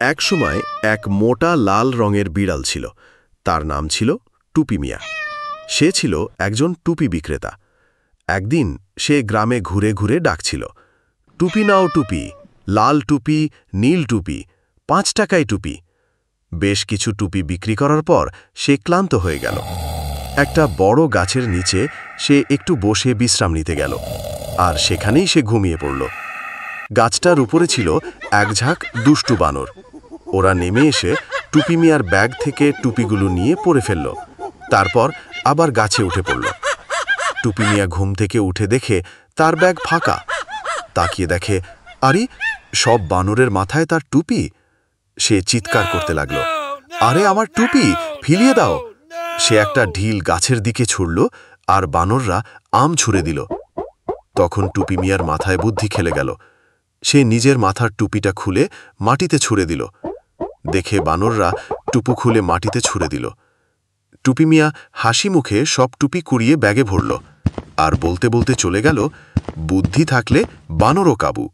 একসময় এক মোটা লাল রঙের বিড়াল ছিল। তার নাম ছিল টুপি মিয়া। সে ছিল একজন টুপি বিক্রেতা। একদিন সে গ্রামে ঘুরে ঘুরে ডাকছিল, টুপি নাও টুপি, লাল টুপি, নীল টুপি, 5 টাকায় টুপি। বেশ কিছু টুপি বিক্রি করার পর সে ক্লান্ত হয়ে গেল। একটা বড় গাছের নিচে সে একটু বসে বিশ্রাম নিতে গেল, আর সেখানেই সে ঘুমিয়ে পড়ল। গাছটার উপরে ছিল এক ঝাঁক দুষ্টু বানর। ওরা নেমে এসে টুপি মিয়ার ব্যাগ থেকে টুপিগুলো নিয়ে পরে ফেলল, তারপর আবার গাছে উঠে পড়ল। টুপি মিয়া ঘুম থেকে উঠে দেখে তার ব্যাগ ফাঁকা। তাকিয়ে দেখে, আরে সব বানরের মাথায় তার টুপি। সে চিৎকার করতে লাগলো, আরে আমার টুপি ফিরিয়ে দাও। সে একটা ঢিল গাছের দিকে ছুড়ল, আর বানররা আম ছুঁড়ে দিল। তখন টুপি মিয়ার মাথায় বুদ্ধি খেলে গেল। সে নিজের মাথার টুপিটা খুলে মাটিতে ছুঁড়ে দিল। দেখে বানররা টুপু খুলে মাটিতে ছুঁড়ে দিল। টুপি মিয়া হাসি মুখে সব টুপি কুড়িয়ে ব্যাগে ভরল, আর বলতে বলতে চলে গেল, বুদ্ধি থাকলে বানরও কাবু।